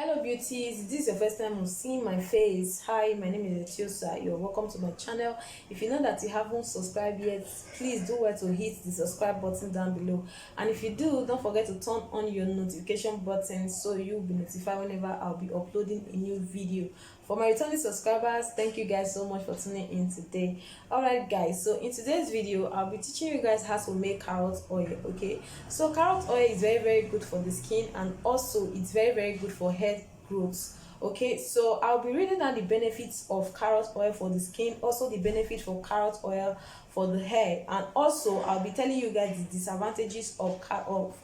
Hello beauties, if this is your first time seeing my face, hi, my name is Etiosa. You're welcome to my channel. If you know that you haven't subscribed yet, please do well to hit the subscribe button down below, and if you do, don't forget to turn on your notification button so you'll be notified whenever I'll be uploading a new video. For my returning subscribers, thank you guys so much for tuning in today. Alright guys, so in today's video I'll be teaching you guys how to make carrot oil. Okay, so carrot oil is very good for the skin, and also it's very good for hair growth. Okay, so I'll be reading down the benefits of carrot oil for the skin, also the benefit for carrot oil for the hair, and also I'll be telling you guys the disadvantages of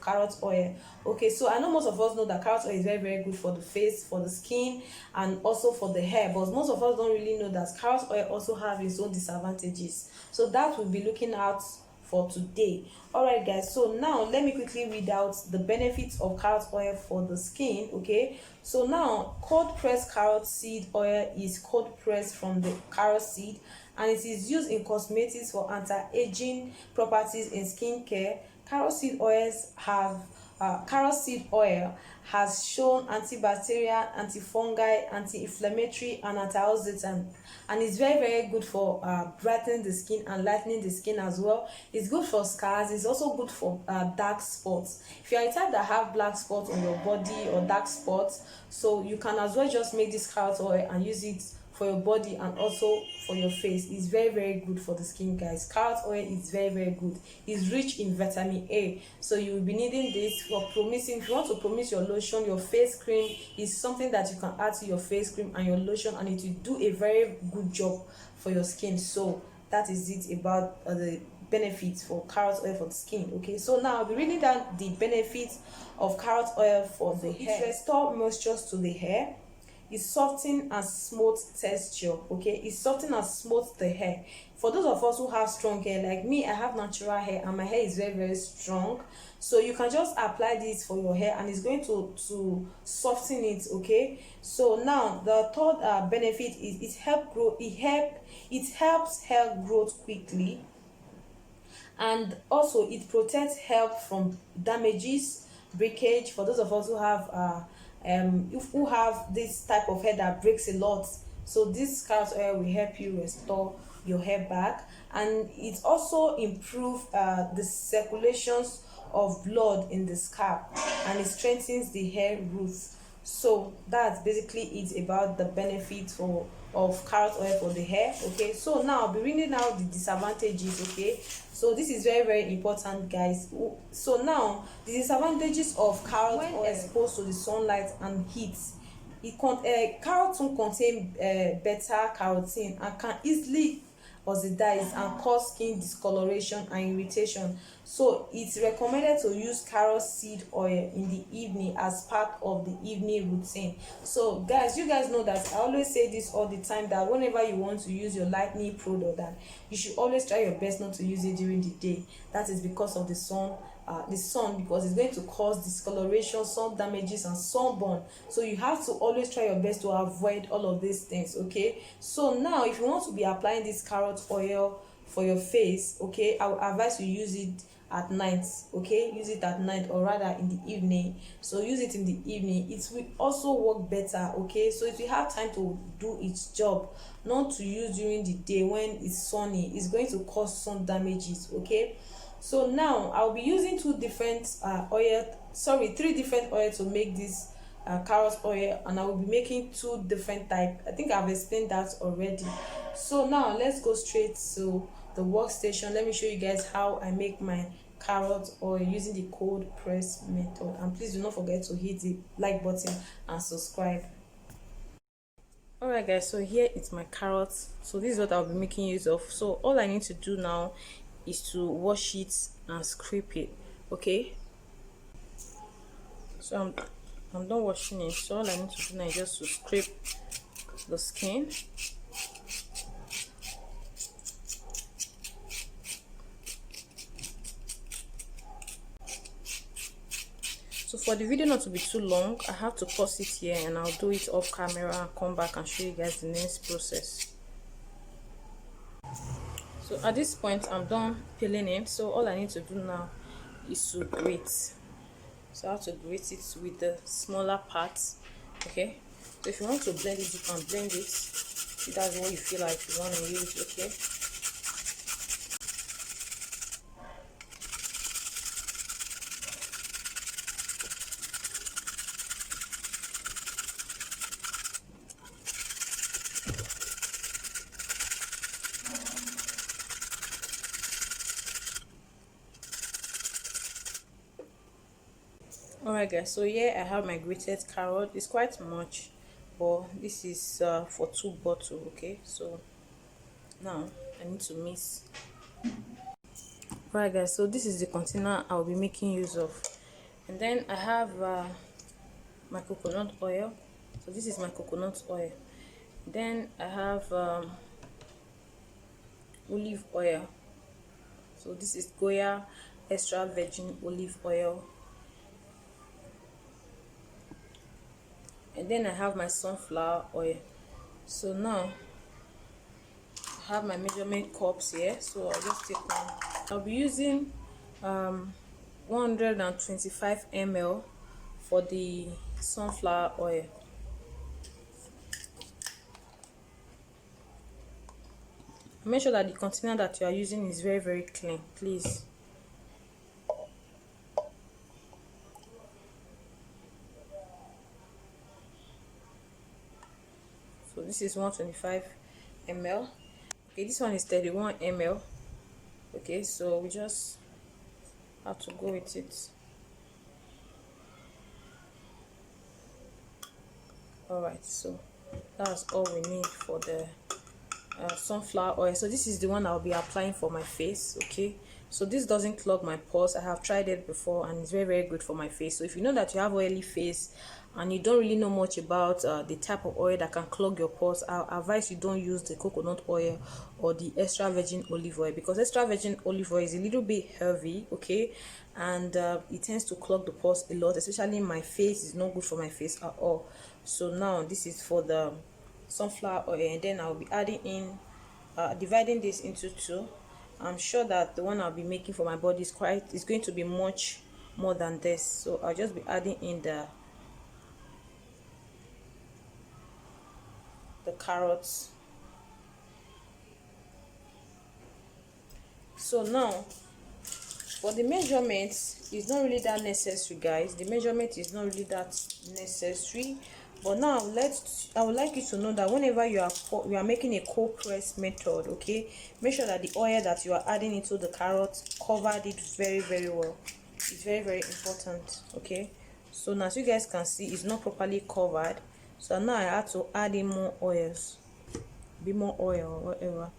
carrot oil. Okay, so I know most of us know that carrot oil is very good for the face, for the skin, and also for the hair, but most of us don't really know that carrot oil also have its own disadvantages. So that we'll be looking at for today. Alright guys, so now let me quickly read out the benefits of carrot oil for the skin. Okay, so now cold pressed carrot seed oil is cold pressed from the carrot seed, and it is used in cosmetics for anti-aging properties in skincare. Carrot seed oil has shown antibacterial, antifungal, anti-inflammatory, and antioxidant, and it's very good for brightening the skin and lightening the skin as well. It's good for scars. It's also good for dark spots. If you are a type that have black spots on your body or dark spots, so you can as well just make this carrot oil and use it for your body and also for your face. It's very good for the skin, guys. Carrot oil is very good. It's rich in vitamin A, so you will be needing this for promising. If you want to promise your lotion, your face cream is something that you can add to your face cream and your lotion, and it will do a very good job for your skin. So that is it about the benefits for carrot oil for the skin. Okay, so now I'll be reading down the benefits of carrot oil for the hair. It restores moisture to the hair. It softens and smooths texture. Okay, it softens and smooths the hair. For those of us who have strong hair like me, I have natural hair and my hair is very strong, so you can just apply this for your hair and it's going to soften it. Okay, so now the third benefit is it helps hair growth quickly, and also it protects hair from damages, breakage. For those of us who have this type of hair that breaks a lot, so this carrot oil will help you restore your hair back, and it also improves the circulations of blood in the scalp, and it strengthens the hair roots. So that's basically it about the benefits of carrot oil for the hair. Okay, so now I'll be reading out the disadvantages. Okay, so this is very important, guys. So now the disadvantages of carrot oil exposed to the sunlight and heat. Carrot contain beta carotene and can easily oxidize and cause skin discoloration and irritation. So it's recommended to use carrot seed oil in the evening as part of the evening routine. So guys, you guys know that I always say this all the time, that whenever you want to use your lightening product, that you should always try your best not to use it during the day. That is because of the sun, because it's going to cause discoloration, sun damages, and sunburn. So you have to always try your best to avoid all of these things. Okay, so now if you want to be applying this carrot oil for your face, okay, I would advise you use it at night. Okay, use it at night, or rather in the evening. So use it in the evening. It will also work better. Okay, so if you have time to do its job, not to use during the day when it's sunny, it's going to cause sun damages. Okay, so now I'll be using three different oil to make this carrot oil, and I will be making two different types. I think I've explained that already. So now let's go straight to the workstation. Let me show you guys how I make my carrot oil using the cold press method, and please do not forget to hit the like button and subscribe. Alright guys, so here is my carrots. So this is what I'll be making use of. So all I need to do now is to wash it and scrape it. Okay, so I'm done washing it. So all I need to do now is just to scrape the skin. So for the video not to be too long, I have to pause it here and I'll do it off camera and come back and show you guys the next process. So at this point I'm done peeling it, so all I need to do now is to grate. So I have to grate it with the smaller parts Okay, so if you want to blend it, you can blend it if that's what you feel like you want to use. Okay, alright guys, so here I have my grated carrot. It's quite much, but this is for 2 bottles. Okay, so now I need to mix. Alright guys, so this is the container I'll be making use of, and then I have my coconut oil. So this is my coconut oil. Then I have olive oil. So this is Goya extra virgin olive oil. And then I have my sunflower oil. So now I have my measurement cups here, so I'll just take one. I'll be using 125 ml for the sunflower oil. Make sure that the container that you are using is very clean, please. So this is 125 ml. Okay, this one is 31 ml. Okay, so we just have to go with it. Alright, so that's all we need for the sunflower oil. So this is the one I'll be applying for my face. Okay, so this doesn't clog my pores. I have tried it before and it's very good for my face. So if you know that you have oily face and you don't really know much about the type of oil that can clog your pores, I'll advise you don't use the coconut oil or the extra virgin olive oil, because extra virgin olive oil is a little bit heavy, okay, and it tends to clog the pores a lot, especially in my face. It's not good for my face at all. So now this is for the sunflower oil, and then I'll be adding in dividing this into two. I'm sure that the one I'll be making for my body is going to be much more than this, so I'll just be adding in the carrots. So now for the measurement, it's not really that necessary, guys. The measurement is not really that necessary. But now I would like you to know that whenever you are making a cold press method, okay, make sure that the oil that you are adding into the carrot covered it very well. It's very important. Okay, so now as you guys can see, it's not properly covered. So now I have to add in more oils, be more oil or whatever,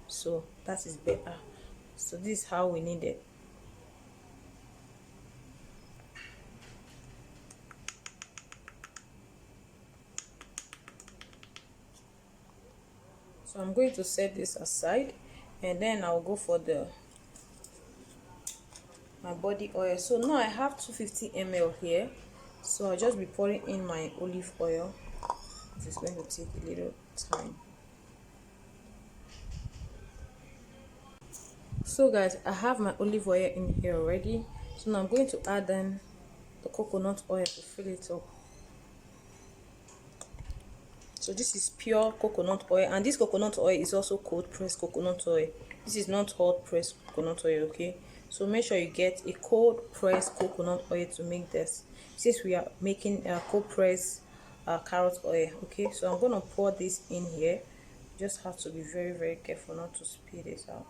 so that is better. So this is how we need it. So I'm going to set this aside, and then I'll go for my body oil. So now I have 250 ml here, so I'll just be pouring in my olive oil. This is going to take a little time. So guys, I have my olive oil in here already, so now I'm going to add in the coconut oil to fill it up. So this is pure coconut oil, and this coconut oil is also cold pressed coconut oil. This is not hot pressed coconut oil, okay? So make sure you get a cold pressed coconut oil to make this, since we are making a cold pressed carrot oil. Okay, so I'm going to pour this in here. You just have to be very careful not to spill this out.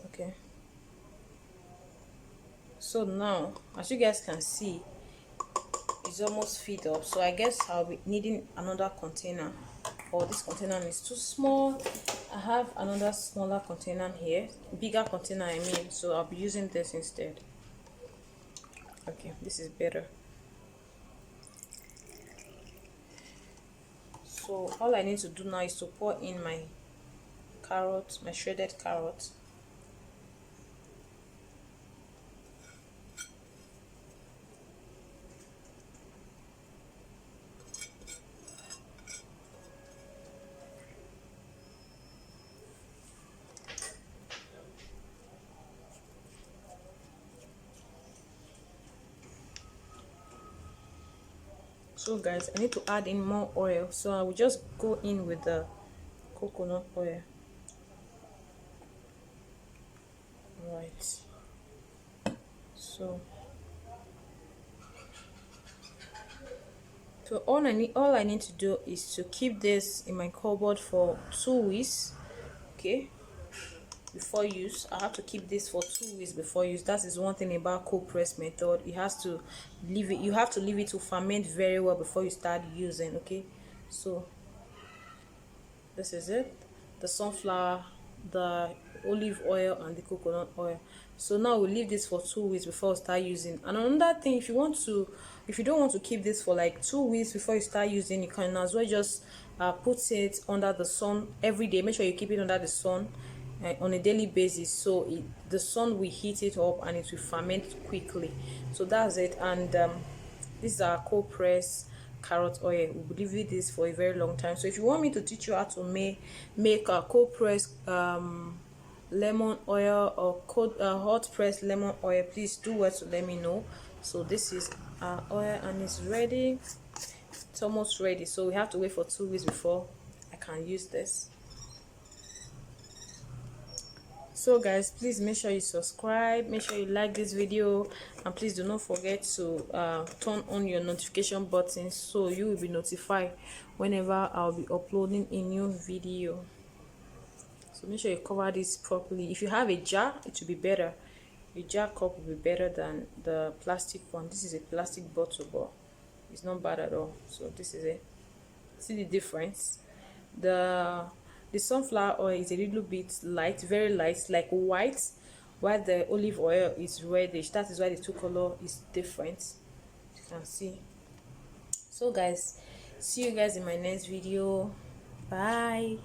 Okay, so now as you guys can see, it's almost filled up. So I guess I'll be needing another container, or this container is too small. I have another smaller container here, bigger container I mean, so I'll be using this instead. Okay, this is better. So all I need to do now is to pour in my carrot, my shredded carrot. So guys, I need to add in more oil, so I will just go in with the coconut oil. Right, so all I need to do is to keep this in my cupboard for 2 weeks. Okay, before use, I have to keep this for 2 weeks before use. That is one thing about cold press method. It has to leave it, you have to leave it to ferment very well before you start using. Okay, so this is it, the sunflower, the olive oil, and the coconut oil. So now we leave this for 2 weeks before we start using. And another thing, if you don't want to keep this for like 2 weeks before you start using, you can as well just put it under the sun every day. Make sure you keep it under the sun on a daily basis, so the sun will heat it up and it will ferment quickly. So that's it. And this is our cold press carrot oil. We'll be leaving this for a very long time. So if you want me to teach you how to make a cold press lemon oil or hot press lemon oil, please do well to let me know. So this is our oil and it's ready. It's almost ready, so we have to wait for 2 weeks before I can use this. So guys, please make sure you subscribe, make sure you like this video, and please do not forget to turn on your notification button so you will be notified whenever I'll be uploading a new video. So make sure you cover this properly. If you have a jar, it will be better. A jar cup will be better than the plastic one. This is a plastic bottle, but it's not bad at all. So this is it. See the difference? The sunflower oil is a little bit light, very light, like white, while the olive oil is reddish. That is why the two color is different. You can see. So guys, see you guys in my next video. Bye.